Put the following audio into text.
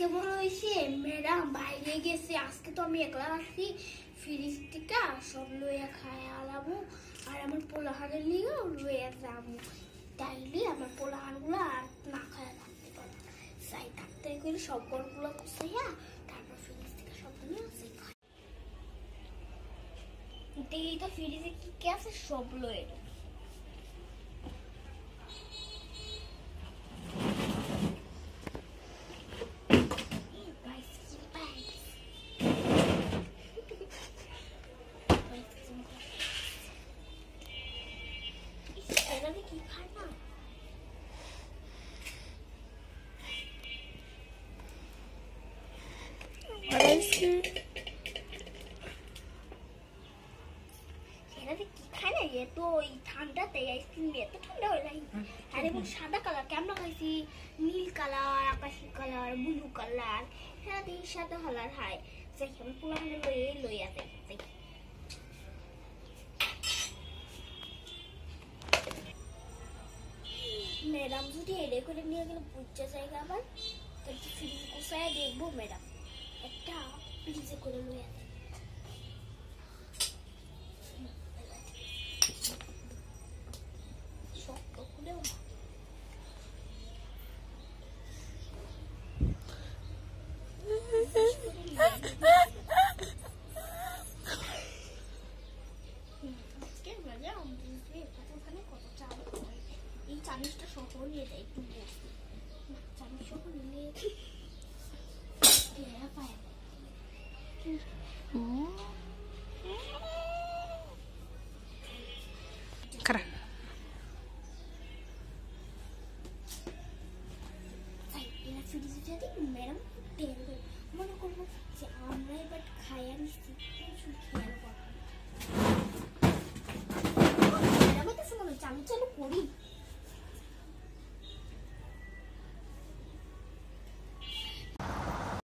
আজকে মনে হয়েছে ম্যাডাম বাইরে গেছে, আজকে তো আমি একলা আসছি, ফ্রিজ থেকে সব লইয়া খায় আলামু আর আমার পোলাহারের লিগেও লইয়া যাবো, তাইলে আমার পোলাহারগুলো আর না খায় থাকতে পারে, তাই থাকতে করে সব গড়গুলো কুচাইয়া তারপর ফ্রিজ থেকে সব নিয়ে আসে খায়। এই তো ফ্রিজে কি কি আছে সব লয়ে কি খায় না কি খায় না, এ তো ওই ঠান্ডাতে আইসক্রিম এত ঠান্ডা হয়ে যায়। আর এবং সাদা কালার কেমন খাইছি, নীল কালার, আকাশি কালার, ব্লু কালার, হ্যাঁ এই সাদা কালার হয় যাই আমি পুরানো লইয়া যাই। ম্যাডাম যদি এড়ে করে নিয়ে গেলে বুঝা জায়গা আবার ফ্রিজ কোথায় দেখবো, ম্যাডাম একটা ফ্রিজে করে লইয়া যাই। শক্ত খুলেও এই চামিচটা সহ নিয়ে যায় একটু চামিচ সহ নিয়ে পায় ম্যাডাম মনে করবো যে আমরা এবার খাইয়া নিচ্ছি খেয়াল